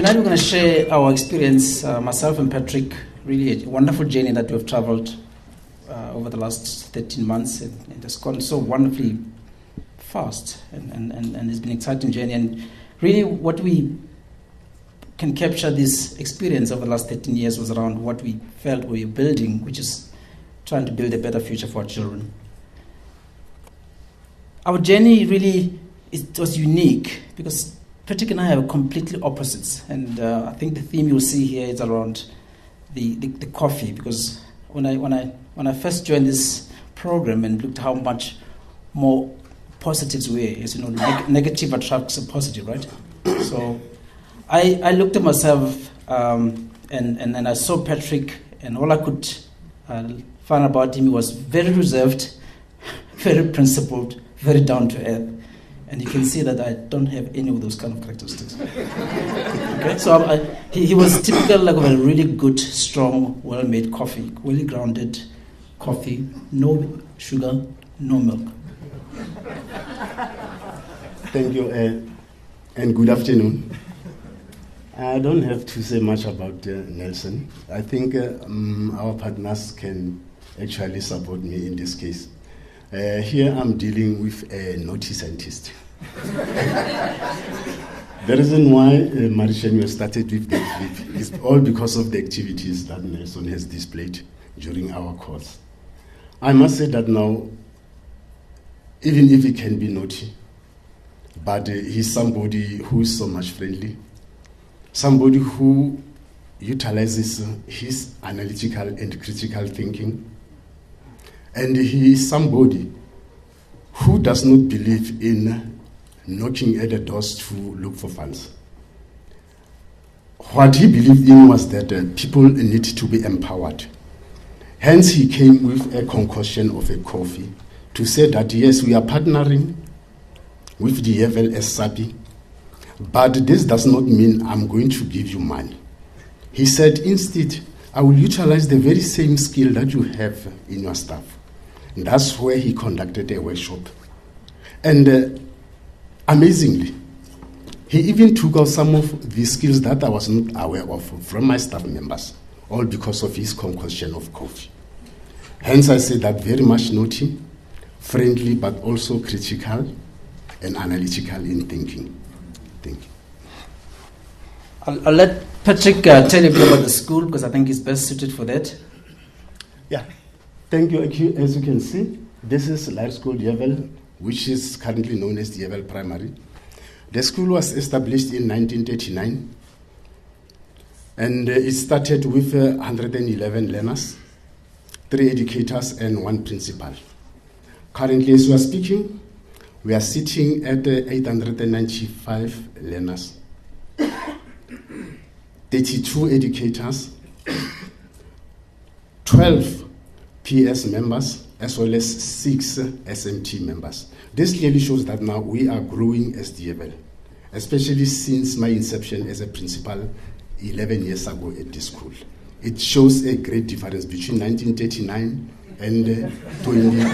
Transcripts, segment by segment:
Tonight we're going to share our experience, myself and Patrick, really a wonderful journey that we've traveled over the last 13 months. It has gone so wonderfully fast and it's been an exciting journey. And really what we can capture this experience over the last 13 years was around what we felt we were building, which is trying to build a better future for our children. Our journey really was unique because Patrick and I are completely opposites, and I think the theme you'll see here is around the coffee. Because when I first joined this program and looked how much more positives were, as you know, negative attracts a positive, right? So I looked at myself and I saw Patrick, and all I could find about him was very reserved, very principled, very down to earth. And you can see that I don't have any of those kind of characteristics. Okay, so he was typical of a really good, strong, well-made coffee, really grounded coffee, no sugar, no milk. Thank you, and good afternoon. I don't have to say much about Nelson. I think our partners can actually support me in this case. Here I'm dealing with a naughty scientist. The reason why Marishan started with that is all because of the activities that Nelson has displayed during our course. I must say that now, even if he can be naughty, but he's somebody who is so much friendly, somebody who utilizes his analytical and critical thinking, and he is somebody who does not believe in knocking at the doors to look for funds. What he believed in was that people need to be empowered. Hence, he came with a concoction of a coffee to say that, yes, we are partnering with the Yevel as SAPI, but this does not mean I'm going to give you money. He said, instead, I will utilize the very same skill that you have in your staff. And that's where he conducted a workshop. And amazingly, he even took out some of the skills that I was not aware of from my staff members, all because of his concoction of coffee. Hence, I say that very much naughty, friendly, but also critical and analytical in thinking. Thank you. I'll let Patrick tell you a bit about the school, because I think he's best suited for that. Yeah. Thank you. As you can see, this is Life School Yevel, which is currently known as the Yevel Primary. The school was established in 1939, and it started with 111 learners, 3 educators, and 1 principal. Currently, as we are speaking, we are sitting at 895 learners, 32 educators, 12 PS members, as well as 6 SMT members. This clearly shows that now we are growing as the Yevel, especially since my inception as a principal 11 years ago at this school. It shows a great difference between 1939 and 2019.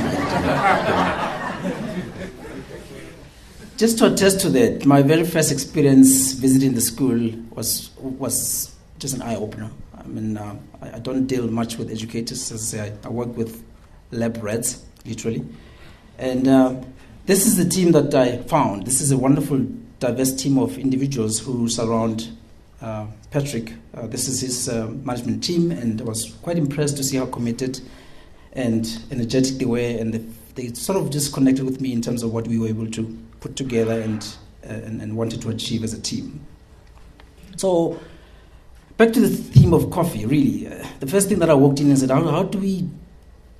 Just to attest to that, my very first experience visiting the school was just an eye-opener. I mean, I don't deal much with educators. As I say, I work with lab rats, literally. And this is the team that I found. This is a wonderful, diverse team of individuals who surround Patrick. This is his management team, and I was quite impressed to see how committed and energetic they were, and they sort of just connected with me in terms of what we were able to put together and wanted to achieve as a team. So, back to the theme of coffee, really. The first thing that I walked in and said, how do we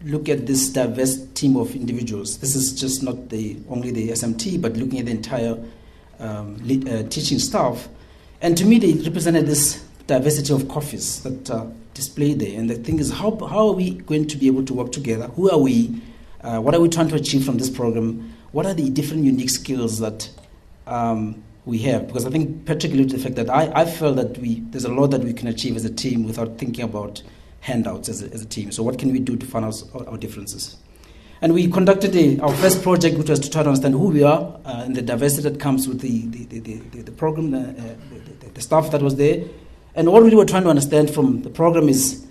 look at this diverse team of individuals? This is just not only the SMT, but looking at the entire teaching staff. And to me, they represented this diversity of coffees that are displayed there. And the thing is, how are we going to be able to work together? Who are we? What are we trying to achieve from this program? What are the different unique skills that we have? Because I think Patrick alluded to the fact that I felt that there's a lot that we can achieve as a team without thinking about handouts as a team. So what can we do to find out our differences? And we conducted our first project, which was to try to understand who we are and the diversity that comes with the program, the staff that was there. And what we were trying to understand from the program is,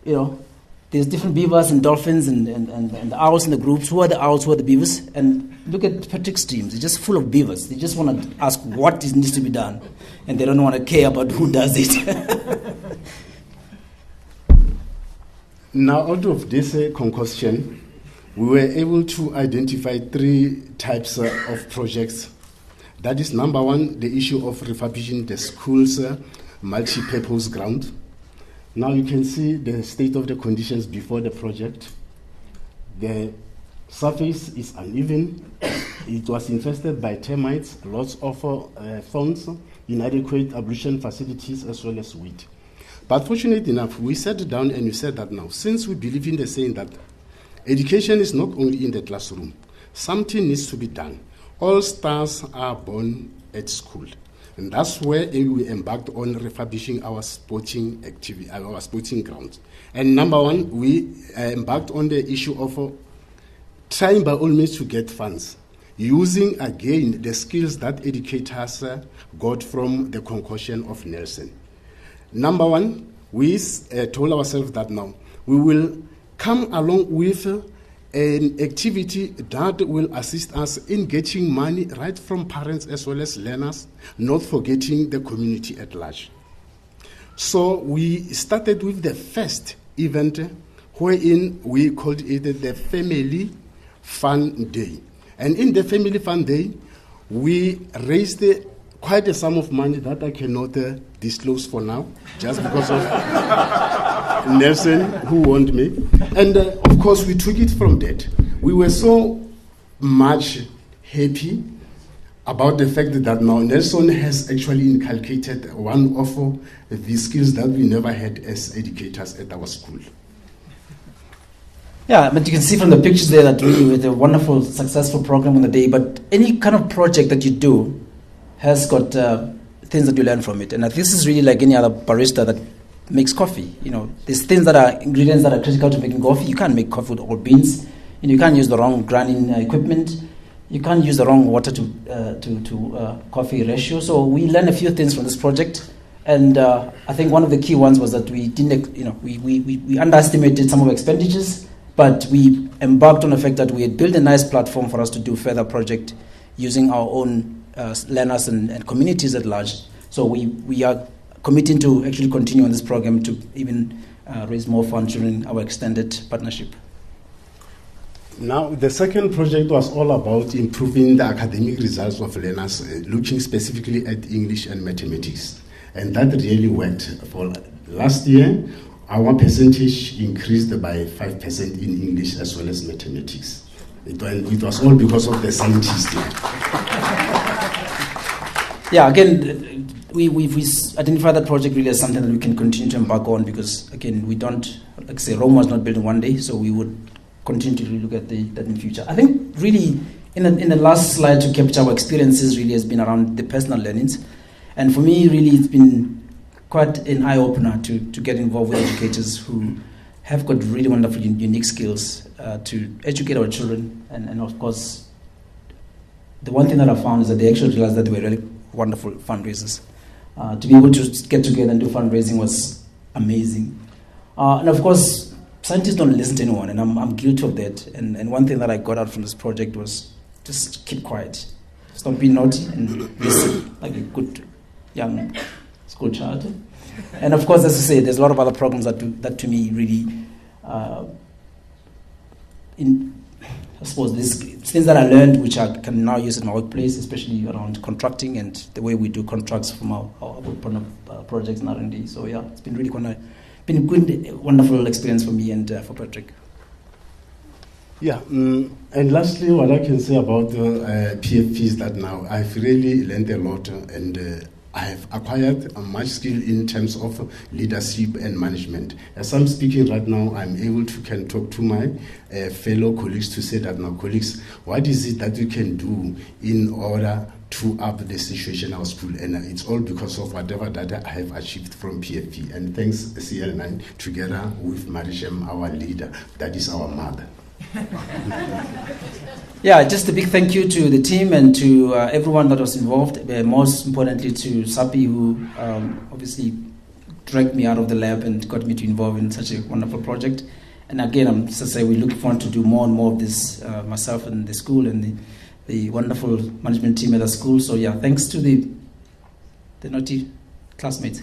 there's different beavers and dolphins and the owls in the groups. Who are the owls? Who are the beavers? And look at Patrick's teams. They're just full of beavers. They just want to ask what needs to be done. And they don't want to care about who does it. Now, out of this concoction, we were able to identify 3 types of projects. That is, number 1, the issue of refurbishing the school's multi-purpose ground. Now you can see the state of the conditions before the project. The surface is uneven. It was infested by termites, lots of thorns, inadequate ablution facilities, as well as weed. But fortunately enough, we sat down and we said that now, since we believe in the saying that education is not only in the classroom, something needs to be done. All stars are born at school. And that's where we embarked on refurbishing our sporting grounds. And number 1, we embarked on the issue of trying by all means to get funds, using again the skills that educators got from the concoction of Nelson. Number 1, we told ourselves that now we will come along with an activity that will assist us in getting money right from parents as well as learners, not forgetting the community at large. So we started with the first event wherein we called it the Family Fun Day. And in the Family Fun Day, we raised quite a sum of money that I cannot disclose for now, just because of Nelson, who warned me. And of course, we took it from that. We were so much happy about the fact that now Nelson has actually inculcated one of the skills that we never had as educators at our school. Yeah, but you can see from the pictures there that really with a wonderful, successful program on the day. But any kind of project that you do has got things that you learn from it. And this is really like any other barista that makes coffee. There's ingredients that are critical to making coffee. You can't make coffee with all beans. You can't use the wrong grinding equipment. You can't use the wrong water to coffee ratio. So we learned a few things from this project. And I think one of the key ones was that we didn't, we underestimated some of the expenditures, but we embarked on the fact that we had built a nice platform for us to do further project using our own learners and communities at large. So we are committing to actually continue on this program to even raise more funds during our extended partnership. Now, the second project was all about improving the academic results of learners, looking specifically at English and mathematics. And that really worked. For last year, our percentage increased by 5% in English as well as mathematics. It was all because of the scientists. Yeah, again, we've identified that project really as something that we can continue to embark on because, again, we don't, like I say, Rome was not built in one day, so we would continue to look at that in the future. I think really in the last slide to capture our experiences really has been around the personal learnings. And for me, really, it's been quite an eye-opener to get involved with educators who have got really wonderful, unique skills to educate our children. And of course, the one thing that I found is that they actually realized that they were really wonderful fundraisers. To be able to get together and do fundraising was amazing. And of course, scientists don't listen to anyone, and I'm guilty of that. And one thing that I got out from this project was just keep quiet. Stop being naughty and listen like a good young school child. And of course, as I say, there's a lot of other programs that to me really, I suppose these things that I learned, which I can now use in my workplace, especially around contracting and the way we do contracts from our projects in R&D. So yeah, it's been really been a good, wonderful experience for me and for Patrick. Yeah, and lastly, what I can say about PFP is that now I've really learned a lot and I have acquired much skill in terms of leadership and management. As I'm speaking right now, I'm able to can talk to my fellow colleagues to say that now, colleagues, what is it that you can do in order to up the situation in our school? And it's all because of whatever that I have achieved from PFP. And thanks CL9 together with Marishem, our leader, that is our mother. Yeah, just a big thank you to the team and to everyone that was involved. Most importantly to Sapi, who obviously dragged me out of the lab and got me to involve in such a wonderful project. And again, I'm just to say we look forward to do more and more of this, myself and the school and the wonderful management team at the school. So yeah, thanks to the naughty classmates.